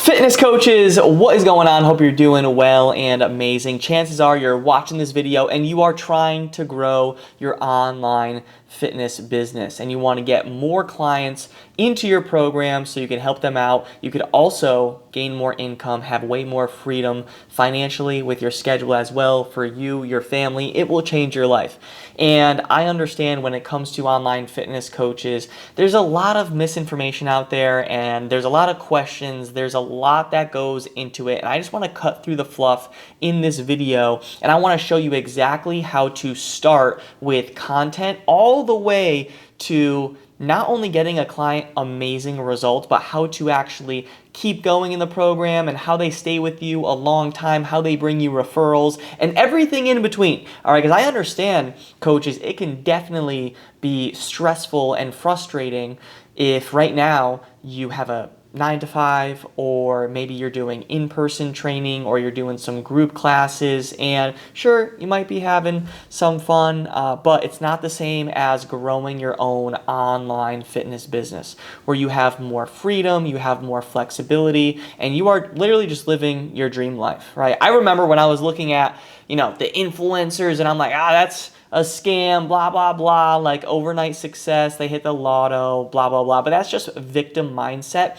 Fitness coaches, what is going on? Hope you're doing well and amazing. Chances are you're watching this video and you are trying to grow your online fitness business and you want to get more clients into your program so you can help them out. You could also gain more income, have way more freedom financially with your schedule as well for you, your family. It will change your life. And I understand when it comes to online fitness coaches, there's a lot of misinformation out there and there's a lot of questions. There's a lot that goes into it. And I just want to cut through the fluff in this video. And I want to show you exactly how to start with content all the way to not only getting a client amazing results, but how to actually keep going in the program and how they stay with you a long time, how they bring you referrals, and everything in between. All right, because I understand, coaches, it can definitely be stressful and frustrating if right now you have a 9 to 5, or maybe you're doing in-person training or you're doing some group classes, and sure, you might be having some fun, but it's not the same as growing your own online fitness business where you have more freedom, you have more flexibility, and you are literally just living your dream life, right? I remember when I was looking at, the influencers and I'm like, that's a scam, blah, blah, blah, like overnight success, they hit the lotto, blah, blah, blah. But that's just victim mindset.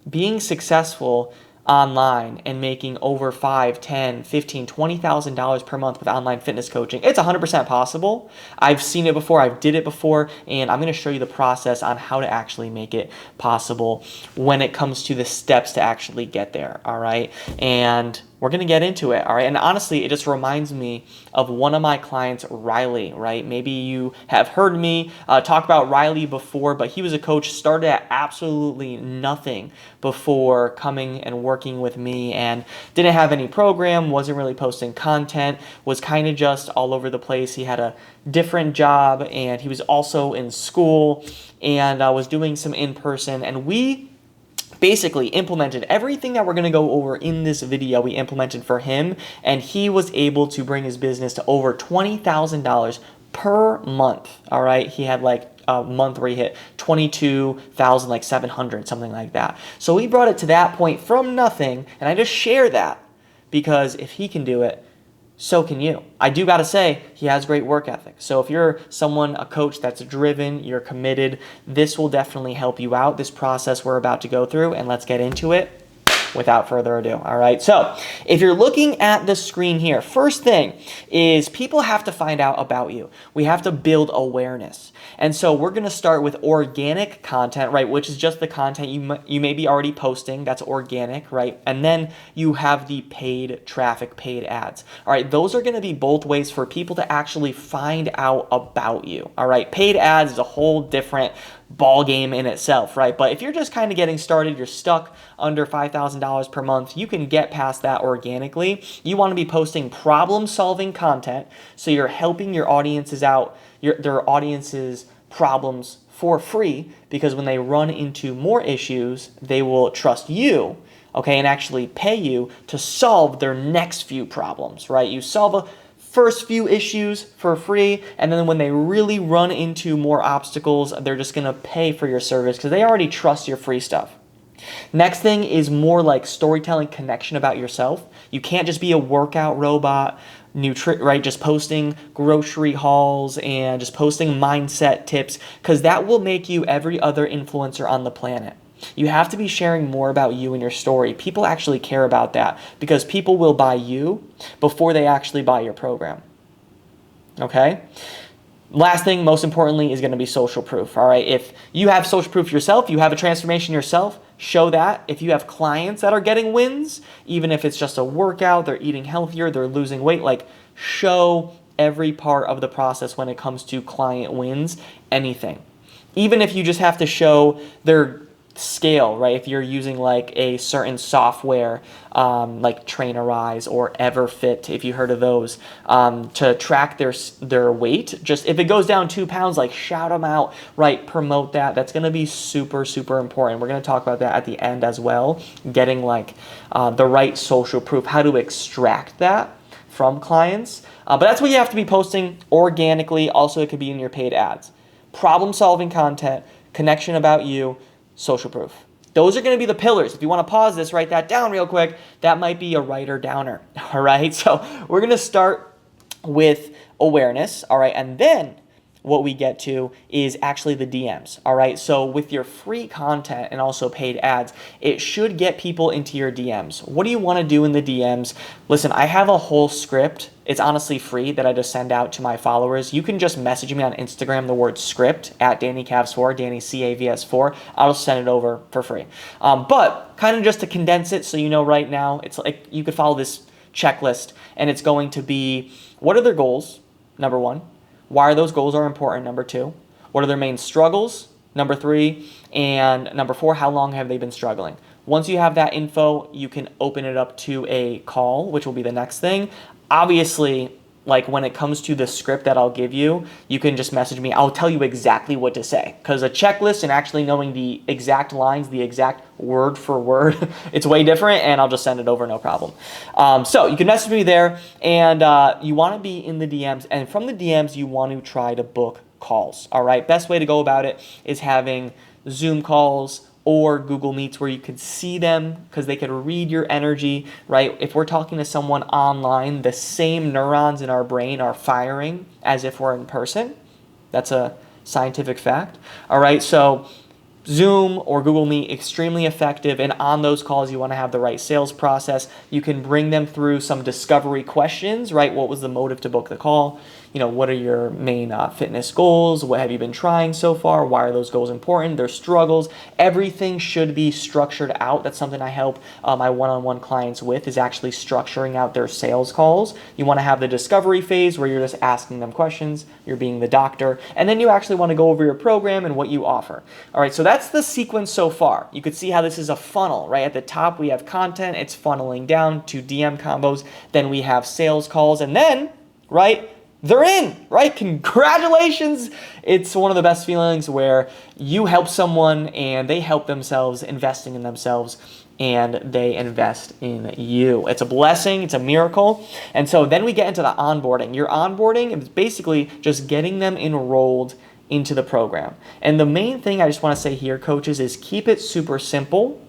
Being successful online and making over $5, $10, $15, $20,000 per month with online fitness coaching, it's 100% possible. I've seen it before, I've did it before, and I'm going to show you the process on how to actually make it possible when it comes to the steps to actually get there, all right? And we're going to get into it, all right? And honestly, it just reminds me of one of my clients, Riley, right? Maybe you have heard me talk about Riley before, but he was a coach, started at absolutely nothing before coming and working with me and didn't have any program, wasn't really posting content, was kind of just all over the place. He had a different job and he was also in school and was doing some in-person, and we basically implemented everything that we're going to go over in this video. We implemented for him, and he was able to bring his business to over $20,000 per month. All right, he had like a month where he hit 22,000, like 700, something like that. So we brought it to that point from nothing, and I just share that because if he can do it, so can you. I do gotta say, he has great work ethic. So if you're someone, a coach that's driven, you're committed, this will definitely help you out, this process we're about to go through, and let's get into it without further ado, all right? So if you're looking at the screen here, first thing is people have to find out about you. We have to build awareness. And so we're gonna start with organic content, right, which is just the content you may be already posting, that's organic, right? And then you have the paid traffic, paid ads. All right, those are gonna be both ways for people to actually find out about you, all right? Paid ads is a whole different ball game in itself, right? But if you're just kind of getting started, you're stuck under $5,000 per month, you can get past that organically. You want to be posting problem-solving content, so you're helping your audiences out, their audience's problems for free, because when they run into more issues, they will trust you, okay, and actually pay you to solve their next few problems, right? You solve a first few issues for free, and then when they really run into more obstacles, they're just gonna pay for your service because they already trust your free stuff. Next thing is more like storytelling, connection about yourself. You can't just be a workout robot, right? Just posting grocery hauls and just posting mindset tips, because that will make you every other influencer on the planet. You have to be sharing more about you and your story. People actually care about that because people will buy you before they actually buy your program. Okay? Last thing, most importantly, is going to be social proof. All right? If you have social proof yourself, you have a transformation yourself, show that. If you have clients that are getting wins, even if it's just a workout, they're eating healthier, they're losing weight, like show every part of the process when it comes to client wins, anything. Even if you just have to show their scale, right? If you're using like a certain software, like Trainerize or EverFit, if you heard of those, to track their weight, just if it goes down 2 pounds, like shout them out, right? Promote that. That's going to be super, super important. We're going to talk about that at the end as well. Getting like the right social proof, how to extract that from clients. But that's what you have to be posting organically. Also, it could be in your paid ads. Problem-solving content, connection about you, social proof. Those are going to be the pillars. If you want to pause this, write that down real quick. That might be a writer downer. All right. So we're going to start with awareness. All right. And then what we get to is actually the DMs. All right. So with your free content and also paid ads, it should get people into your DMs. What do you want to do in the DMs? Listen, I have a whole script. It's honestly free that I just send out to my followers. You can just message me on Instagram, the word script at DannyCavs4, Danny CAVS4. I'll just send it over for free. But kind of just to condense it so you know right now, it's like you could follow this checklist and it's going to be, what are their goals? Number one. Why are those goals are important? Number two. What are their main struggles? Number three. And number four, how long have they been struggling? Once you have that info, you can open it up to a call, which will be the next thing. Obviously, like when it comes to the script that I'll give you, you can just message me. I'll tell you exactly what to say, because a checklist and actually knowing the exact lines, the exact word for word, it's way different, and I'll just send it over, no problem. So you can message me there, and you want to be in the DMs, and from the DMs, you want to try to book calls. All right, best way to go about it is having Zoom calls or Google Meets where you could see them because they could read your energy, right? If we're talking to someone online, the same neurons in our brain are firing as if we're in person. That's a scientific fact. All right, so Zoom or Google Meet, extremely effective, and on those calls you want to have the right sales process. You can bring them through some discovery questions, right? What was the motive to book the call? What are your main fitness goals? What have you been trying so far? Why are those goals important? Their struggles. Everything should be structured out. That's something I help my one-on-one clients with, is actually structuring out their sales calls. You want to have the discovery phase where you're just asking them questions. You're being the doctor. And then you actually want to go over your program and what you offer. All right, so that's the sequence so far. You could see how this is a funnel, right? At the top, we have content. It's funneling down to DM combos. Then we have sales calls. And then, right, they're in, right? Congratulations. It's one of the best feelings where you help someone and they help themselves, investing in themselves, and they invest in you. It's a blessing. It's a miracle. And so then we get into the onboarding. Your onboarding is basically just getting them enrolled into the program. And the main thing I just want to say here, coaches, is keep it super simple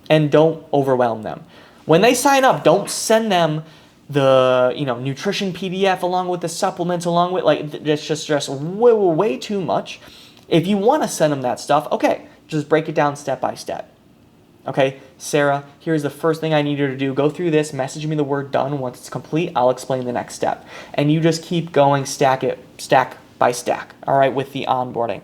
and don't overwhelm them. When they sign up, don't send them the nutrition PDF along with the supplements along with, like, that's just way too much. If you want to send them that stuff, okay, just break it down step by step. Okay, Sarah, here's the first thing I need you to do. Go through this, message me the word done. Once it's complete, I'll explain the next step. And you just keep going, stack by stack, all right, with the onboarding.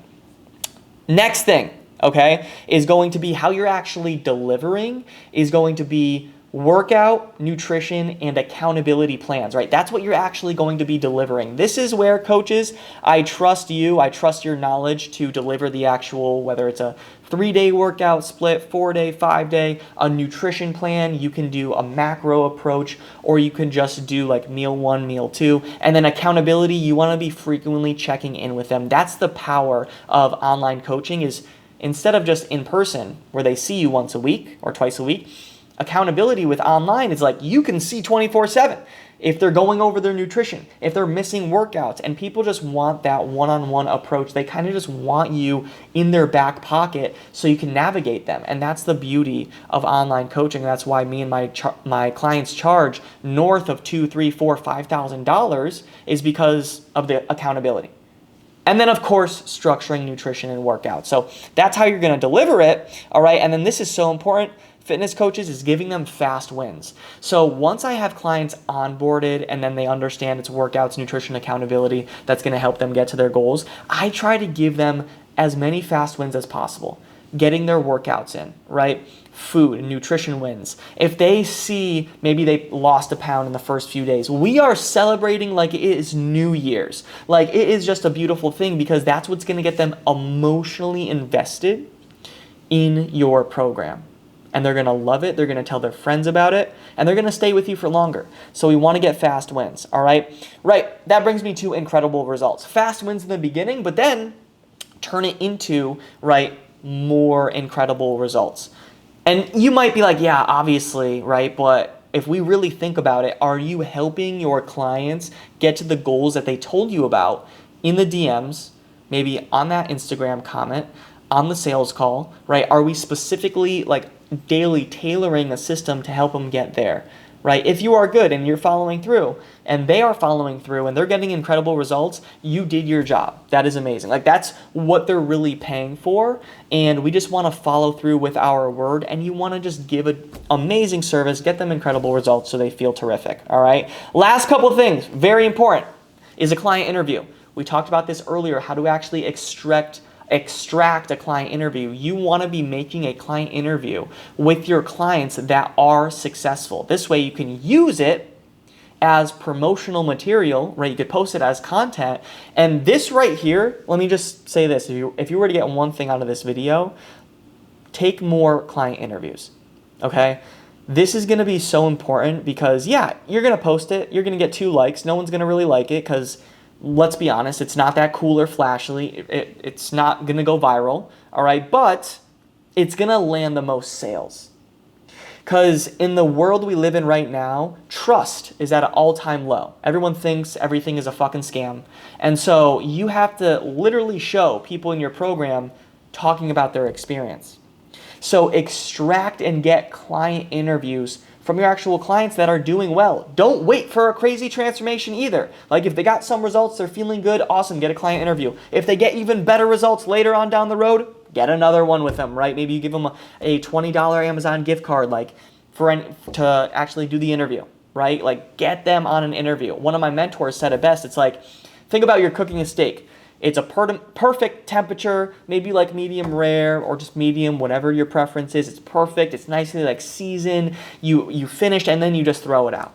Next thing, okay, is going to be how you're actually delivering, is going to be workout, nutrition, and accountability plans, right? That's what you're actually going to be delivering. This is where, coaches, I trust you. I trust your knowledge to deliver the actual, whether it's a 3-day workout split, 4-day, 5-day, a nutrition plan. You can do a macro approach, or you can just do like meal 1, meal 2. And then accountability, you want to be frequently checking in with them. That's the power of online coaching, is instead of just in person where they see you once a week or twice a week, accountability with online is like you can see 24/7 if they're going over their nutrition, if they're missing workouts, and people just want that one-on-one approach. They kind of just want you in their back pocket so you can navigate them. And that's the beauty of online coaching. That's why me and my clients charge north of $2,000, $3,000, $4,000, $5,000, is because of the accountability. And then, of course, structuring nutrition and workout. So that's how you're going to deliver it, all right? And then this is so important. Fitness coaches, is giving them fast wins. So once I have clients onboarded and then they understand it's workouts, nutrition, accountability that's going to help them get to their goals, I try to give them as many fast wins as possible. Getting their workouts in, right? Food and nutrition wins. If they see maybe they lost a pound in the first few days, we are celebrating like it is New Year's. Like, it is just a beautiful thing, because that's what's going to get them emotionally invested in your program. And they're going to love it. They're going to tell their friends about it, and they're going to stay with you for longer. So we want to get fast wins, all right? Right, that brings me to incredible results. Fast wins in the beginning, but then turn it into, right, more incredible results. And you might be like, yeah, obviously, right? But if we really think about it, are you helping your clients get to the goals that they told you about in the DMs, maybe on that Instagram comment, on the sales call, right? Are we specifically like daily tailoring a system to help them get there, right? If you are good and you're following through and they are following through and they're getting incredible results, you did your job. That is amazing. Like that's what they're really paying for. And we just want to follow through with our word, and you want to just give an amazing service, get them incredible results so they feel terrific. All right. Last couple of things, very important, is a client interview. We talked about this earlier, how to actually extract a client interview. You want to be making a client interview with your clients that are successful. This way you can use it as promotional material, right? You could post it as content. And this right here, let me just say this. If you were to get one thing out of this video, take more client interviews, okay? This is going to be so important because, yeah, you're going to post it. You're going to get 2 likes. No one's going to really like it because, let's be honest, it's not that cool or flashy. It's not going to go viral, all right? But it's going to land the most sales. Because in the world we live in right now, trust is at an all-time low. Everyone thinks everything is a fucking scam. And so you have to literally show people in your program talking about their experience. So extract and get client interviews from your actual clients that are doing well. Don't wait for a crazy transformation either. Like if they got some results, they're feeling good, awesome, get a client interview. If they get even better results later on down the road, get another one with them, right? Maybe you give them a $20 Amazon gift card like to actually do the interview, right? Like get them on an interview. One of my mentors said it best. It's like, think about you're cooking a steak. It's a perfect temperature, maybe like medium rare or just medium, whatever your preference is. It's perfect. It's nicely like seasoned. You finish and then you just throw it out.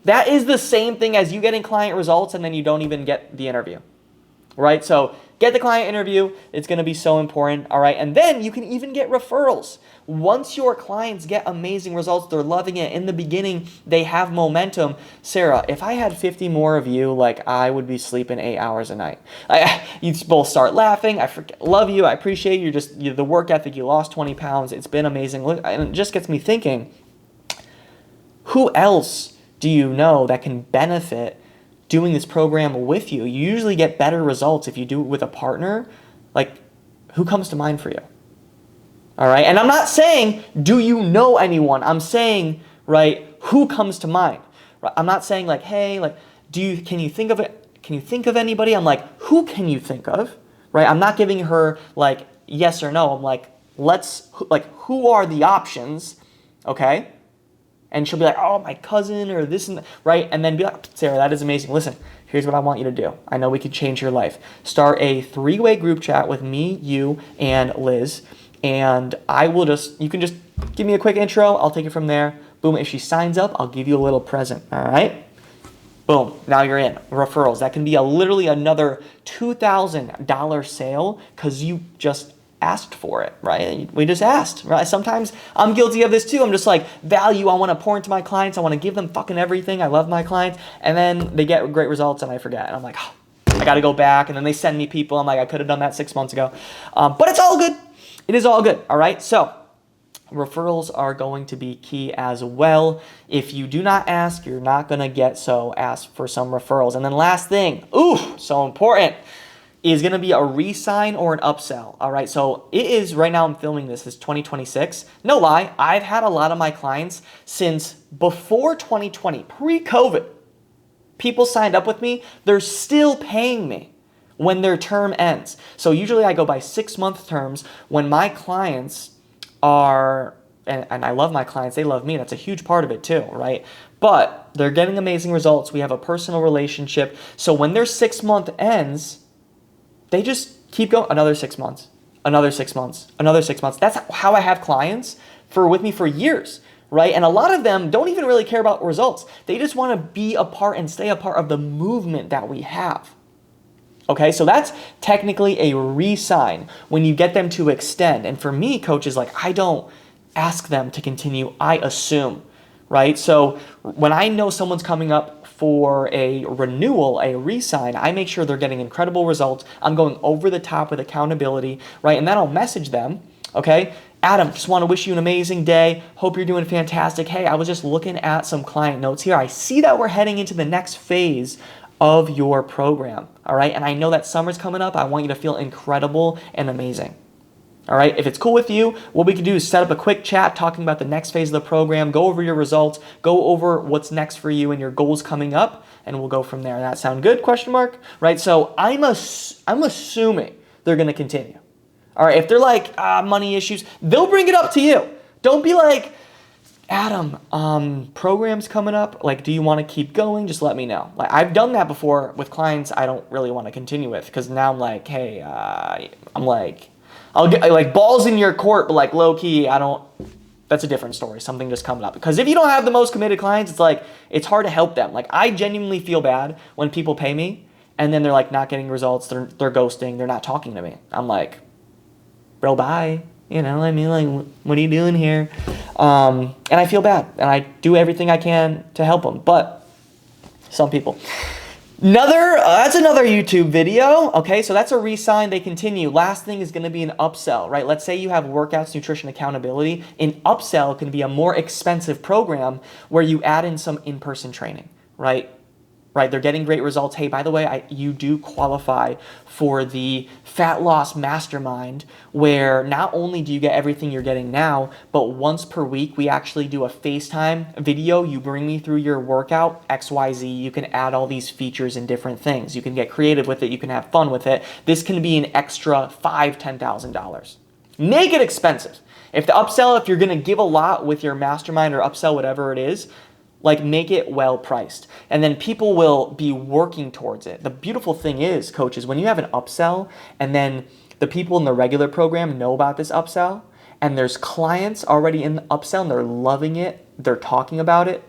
That is the same thing as you getting client results and then you don't even get the interview, right? So get the client interview. It's going to be so important, all right? And then you can even get referrals. Once your clients get amazing results, they're loving it. In the beginning, they have momentum. Sarah, if I had 50 more of you, like I would be sleeping 8 hours a night. You both start laughing. Love you. I appreciate you. The work ethic. You lost 20 pounds. It's been amazing. And it just gets me thinking, who else do you know that can benefit doing this program with you? You usually get better results if you do it with a partner. Like, who comes to mind for you? All right, and I'm not saying, do you know anyone? I'm saying, right, who comes to mind? Right? I'm not saying like, hey, like, can you think of it? Can you think of anybody? I'm like, who can you think of? Right? I'm not giving her like yes or no. I'm like, who are the options? Okay. And she'll be like, oh, my cousin or this and that, right? And then be like, Sarah, that is amazing. Listen, here's what I want you to do. I know we can change your life. Start a 3-way group chat with me, you, and Liz. And you can just give me a quick intro. I'll take it from there. Boom. If she signs up, I'll give you a little present. All right. Boom. Now you're in. Referrals. That can be literally another $2,000 sale because you just asked for it, right? We just asked, right? Sometimes I'm guilty of this too. I'm just like, value, I want to pour into my clients. I want to give them fucking everything. I love my clients. And then they get great results and I forget. And I'm like, oh, I got to go back. And then they send me people. I'm like, I could have done that 6 months ago. But it's all good. It is all good. All right. So referrals are going to be key as well. If you do not ask, you're not going to get, so ask for some referrals. And then last thing, so important, is going to be a re-sign or an upsell. All right. So it is right now, I'm filming this is 2026. No lie. I've had a lot of my clients since before 2020, pre-COVID. People signed up with me. They're still paying me when their term ends. So usually I go by 6-month terms when my clients are, and I love my clients, they love me. That's a huge part of it too, right? But they're getting amazing results. We have a personal relationship. So when their 6-month ends, they just keep going. Another 6 months, another 6 months, another 6 months. That's how I have clients with me for years, right? And a lot of them don't even really care about results. They just want to be a part and stay a part of the movement that we have. Okay, so that's technically a re-sign when you get them to extend. And for me, coaches, like I don't ask them to continue, I assume, right? So when I know someone's coming up for a renewal, a re-sign, I make sure they're getting incredible results. I'm going over the top with accountability, right? And then I'll message them, okay? Adam, just want to wish you an amazing day. Hope you're doing fantastic. Hey, I was just looking at some client notes here. I see that we're heading into the next phase of your program, all right? And I know that summer's coming up. I want you to feel incredible and amazing, All right, if it's cool with you, what we can do is set up a quick chat talking about the next phase of the program, go over your results, go over what's next for you and your goals coming up, and we'll go from there. That sound good? Question mark? Right, so I'm assuming they're going to continue. All right, if they're like, money issues, they'll bring it up to you. Don't be like, Adam, program's coming up. Like, do you want to keep going? Just let me know. Like, I've done that before with clients I don't really want to continue with, because now I'm like, hey, I'll get like balls in your court, but like low key, that's a different story. Something just coming up. Because if you don't have the most committed clients, it's like, it's hard to help them. Like, I genuinely feel bad when people pay me and then they're like not getting results. They're ghosting. They're not talking to me. I'm like, bro, bye. You know, I mean, like, what are you doing here? And I feel bad, and I do everything I can to help them. But some people. That's another YouTube video. Okay, so that's a re-sign. They continue. Last thing is going to be an upsell, right? Let's say you have workouts, nutrition, accountability. An upsell can be a more expensive program where you add in some in-person training, right? Right, they're getting great results. Hey, by the way, you do qualify for the Fat Loss Mastermind, where not only do you get everything you're getting now, but once per week, we actually do a FaceTime video. You bring me through your workout, XYZ. You can add all these features and different things. You can get creative with it. You can have fun with it. This can be an extra $5,000, $10,000. Make it expensive. If you're going to give a lot with your mastermind or upsell, whatever it is, like, make it well priced. And then people will be working towards it. The beautiful thing is, coaches, when you have an upsell and then the people in the regular program know about this upsell and there's clients already in the upsell and they're loving it, they're talking about it,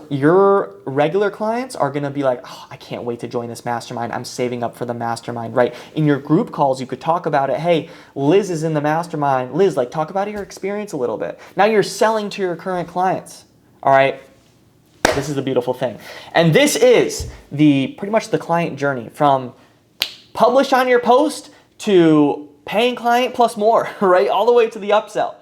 your regular clients are going to be like, oh, I can't wait to join this mastermind. I'm saving up for the mastermind, right? In your group calls, you could talk about it. Hey, Liz is in the mastermind. Liz, like, talk about your experience a little bit. Now you're selling to your current clients. All right, this is the beautiful thing. And this is pretty much the client journey from publish on your post to paying client plus more, right? All the way to the upsell.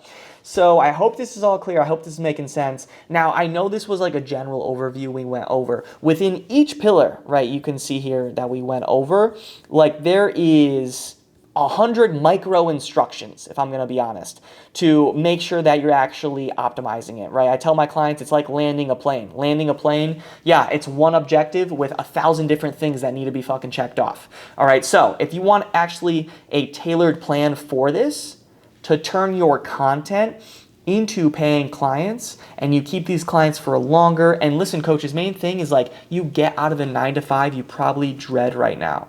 So I hope this is all clear. I hope this is making sense. Now, I know this was like a general overview we went over. Within each pillar, right, you can see here that we went over, like, there is 100 micro instructions, if I'm going to be honest, to make sure that you're actually optimizing it, right? I tell my clients it's like landing a plane. Landing a plane, yeah, it's one objective with 1,000 different things that need to be fucking checked off. All right, so if you want actually a tailored plan for this to turn your content into paying clients, and you keep these clients for longer, and listen, coaches, main thing is, like, you get out of the 9 to 5 you probably dread right now,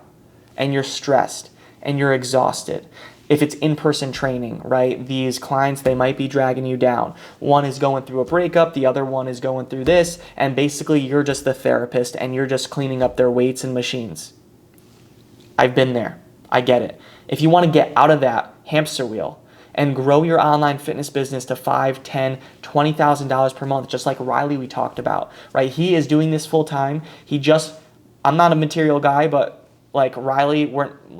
and you're stressed and you're exhausted. If it's in-person training, right? These clients, they might be dragging you down. One is going through a breakup, the other one is going through this, and basically you're just the therapist and you're just cleaning up their weights and machines. I've been there. I get it. If you want to get out of that hamster wheel and grow your online fitness business to $5,000, $10,000, $20,000 per month, just like Riley we talked about, right? He is doing this full time. I'm not a material guy, but like Riley,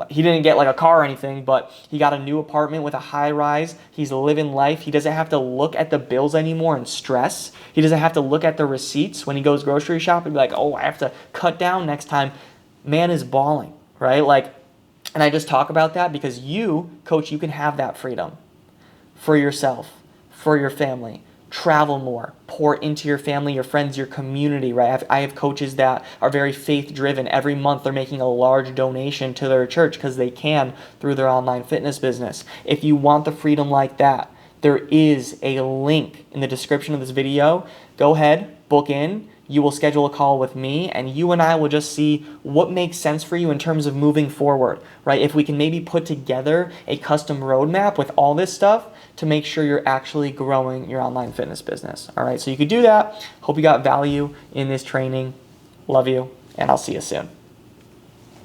he didn't get like a car or anything, but he got a new apartment with a high rise. He's living life. He doesn't have to look at the bills anymore and stress. He doesn't have to look at the receipts when he goes grocery shopping and be like, oh, I have to cut down next time. Man is balling, right? Like, and I just talk about that because you, coach, you can have that freedom for yourself, for your family. Travel more, pour into your family, your friends, your community, right? I have coaches that are very faith-driven. Every month they're making a large donation to their church because they can through their online fitness business. If you want the freedom like that, there is a link in the description of this video. Go ahead, book in. You will schedule a call with me, and you and I will just see what makes sense for you in terms of moving forward, right? If we can maybe put together a custom roadmap with all this stuff to make sure you're actually growing your online fitness business, all right? So you could do that. Hope you got value in this training. Love you, and I'll see you soon.